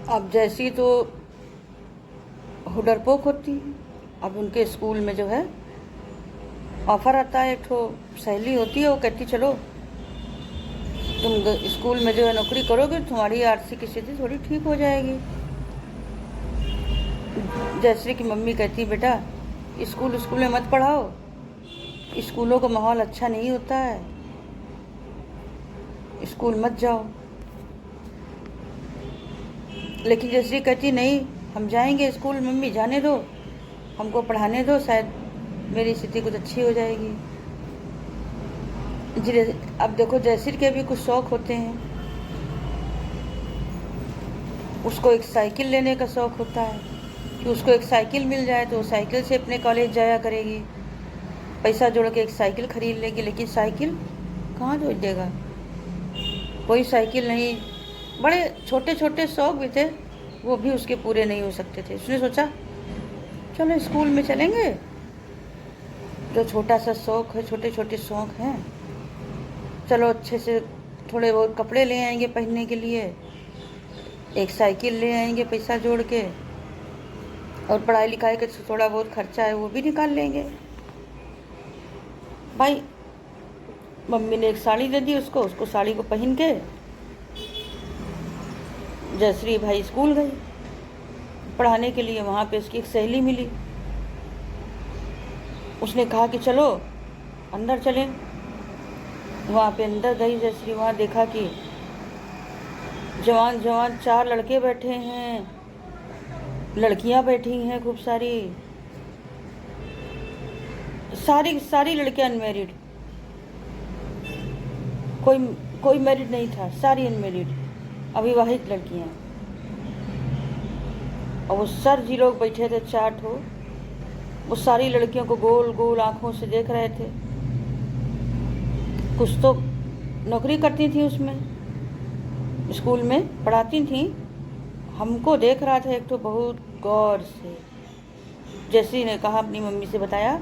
अब जैसी तो वो डरपोक होती है। अब उनके स्कूल में जो है ऑफ़र आता है, एक ठो सहेली होती है, वो कहती चलो तुम स्कूल में जो है नौकरी करोगे, तुम्हारी आर्थिक स्थिति थोड़ी ठीक हो जाएगी। जयश्री की मम्मी कहती बेटा स्कूल में मत पढ़ाओ, स्कूलों का माहौल अच्छा नहीं होता है, स्कूल मत जाओ। लेकिन जयश्री कहती नहीं हम जाएंगे स्कूल, मम्मी जाने दो, हमको पढ़ाने दो, शायद मेरी स्थिति कुछ अच्छी हो जाएगी। अब देखो जयश्री के भी कुछ शौक़ होते हैं। उसको एक साइकिल लेने का शौक़ होता है कि उसको एक साइकिल मिल जाए तो साइकिल से अपने कॉलेज जाया करेगी, पैसा जोड़ के एक साइकिल खरीद लेगी। लेकिन साइकिल कहाँ जोड़ देगा, कोई साइकिल नहीं। बड़े छोटे छोटे शौक़ भी थे, वो भी उसके पूरे नहीं हो सकते थे। उसने सोचा चलो स्कूल में चलेंगे, जो छोटा सा शौक़ है, छोटे छोटे शौक़ हैं, चलो अच्छे से थोड़े बहुत कपड़े ले आएंगे पहनने के लिए, एक साइकिल ले आएंगे पैसा जोड़ के, और पढ़ाई लिखाई का थोड़ा बहुत खर्चा है वो भी निकाल लेंगे। भाई मम्मी ने एक साड़ी दे दी उसको साड़ी को पहन के जयश्री भाई स्कूल गई पढ़ाने के लिए। वहाँ पे उसकी एक सहेली मिली, उसने कहा कि चलो अंदर चलें। वहाँ पे अंदर गई जयश्री, वहाँ देखा कि जवान जवान 4 लड़के बैठे हैं, लड़कियाँ बैठी हैं खूब सारी, सारी लड़कियाँ अनमेरिड, कोई मैरिड नहीं था, सारी अनमेरिड अविवाहित लड़कियाँ। और वो सर जी लोग बैठे थे 4 ठो, वो सारी लड़कियों को गोल गोल आँखों से देख रहे थे। कुछ तो नौकरी करती थी उसमें, स्कूल में पढ़ाती थी। हमको देख रहा था एक तो बहुत गौर से। जयश्री ने कहा, अपनी मम्मी से बताया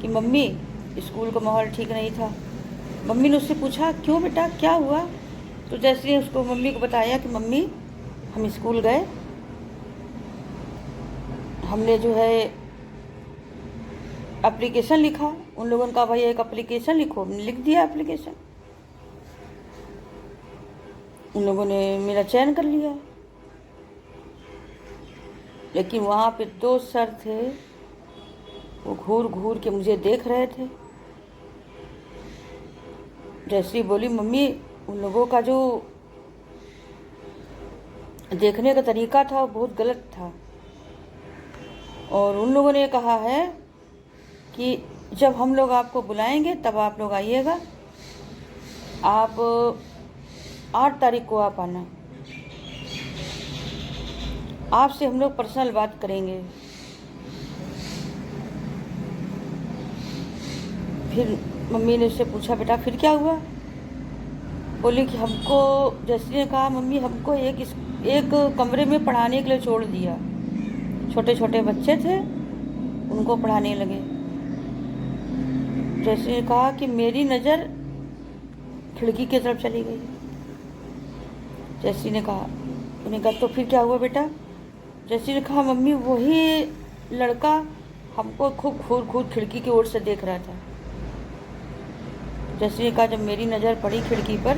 कि मम्मी स्कूल का माहौल ठीक नहीं था। मम्मी ने उससे पूछा क्यों बेटा क्या हुआ, तो जयश्री ने उसको मम्मी को बताया कि मम्मी हम स्कूल गए, हमने जो है एप्लीकेशन लिखा, उन लोगों ने कहा भाई एक एप्लीकेशन लिखो, हमने लिख दिया एप्लीकेशन, उन लोगों ने मेरा चयन कर लिया। लेकिन वहाँ पे 2 सर थे, वो घूर घूर के मुझे देख रहे थे। जयश्री बोली मम्मी उन लोगों का जो देखने का तरीका था वो बहुत गलत था, और उन लोगों ने कहा है कि जब हम लोग आपको बुलाएंगे तब आप लोग आइएगा, आप 8 तारीख को आप आना, आपसे हम लोग पर्सनल बात करेंगे। फिर मम्मी ने उससे पूछा बेटा फिर क्या हुआ, बोली कि हमको, जयश्री ने कहा मम्मी हमको एक कमरे में पढ़ाने के लिए छोड़ दिया, छोटे छोटे बच्चे थे उनको पढ़ाने लगे। जयश्री ने कहा कि मेरी नज़र खिड़की की तरफ चली गई। जयश्री ने कहा, उन्हें कहा तो फिर क्या हुआ बेटा। जयश्री ने कहा मम्मी वही लड़का हमको खूब घूर घूर खिड़की की ओर से देख रहा था। जयश्री ने कहा जब मेरी नज़र पड़ी खिड़की पर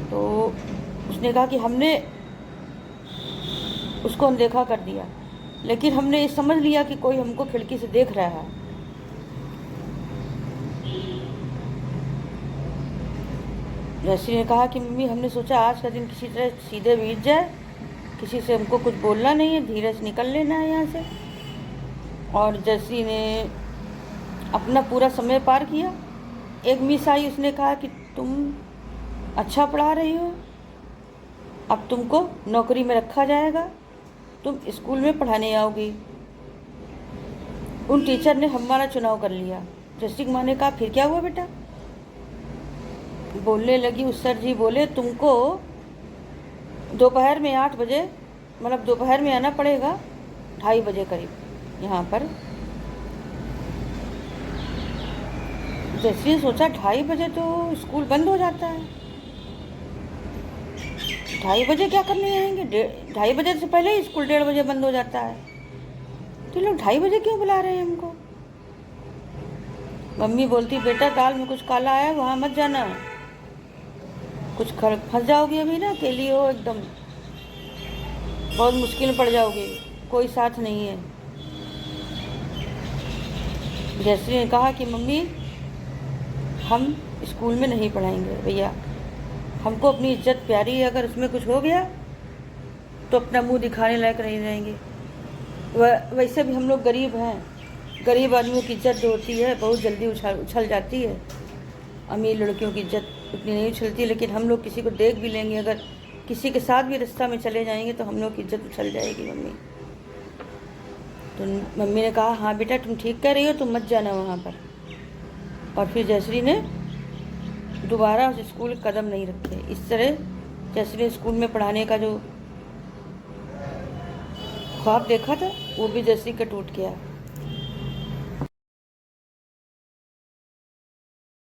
तो उसने कहा कि हमने उसको अनदेखा कर दिया, लेकिन हमने ये समझ लिया कि कोई हमको खिड़की से देख रहा है। जयश्री ने कहा कि मम्मी हमने सोचा आज का दिन किसी तरह सीधे बीत जाए, किसी से हमको कुछ बोलना नहीं है, धीरे से निकल लेना है यहाँ से। और जयश्री ने अपना पूरा समय पार किया। एक मिस आई, उसने कहा कि तुम अच्छा पढ़ा रही हो, अब तुमको नौकरी में रखा जाएगा, तुम स्कूल में पढ़ाने आओगी। उन टीचर ने हमारा चुनाव कर लिया। जयश्री की माँ ने कहा फिर क्या हुआ बेटा। बोलने लगी, उस सर जी बोले तुमको दोपहर में 8 बजे, मतलब दोपहर में आना पड़ेगा 2:30 बजे करीब यहाँ पर। जयश्री ने सोचा 2:30 बजे तो स्कूल बंद हो जाता है, 2:30 क्या करने आएंगे? 2:30 से पहले ही स्कूल 1:30 बजे बंद हो जाता है, तो लोग 2:30 क्यों बुला रहे हैं हमको? मम्मी बोलती बेटा दाल में कुछ काला है, वहाँ मत जाना, कुछ फंस जाओगी अभी ना, अकेली हो एकदम, बहुत मुश्किल में पड़ जाओगी, कोई साथ नहीं है। जयश्री ने कहा कि मम्मी हम स्कूल में नहीं पढ़ाएंगे भैया, हमको अपनी इज्जत प्यारी है, अगर उसमें कुछ हो गया तो अपना मुंह दिखाने लायक नहीं रहेंगे। वैसे भी हम लोग गरीब हैं, गरीब आदमियों की इज्जत जो होती है बहुत जल्दी उछल जाती है, अमीर लड़कियों की इज्जत उतनी नहीं उछलती, लेकिन हम लोग किसी को देख भी लेंगे, अगर किसी के साथ भी रास्ता में चले जाएंगे तो हम लोग की इज्जत उछल जाएगी मम्मी। तो मम्मी ने कहा हाँ बेटा तुम ठीक कह रही हो, तुम मत जाना वहाँ पर। और फिर जयश्री ने दोबारा उस स्कूल कदम नहीं रखे। इस तरह जयश्री ने स्कूल में पढ़ाने का जो ख्वाब देखा था वो भी जयश्री का टूट गया।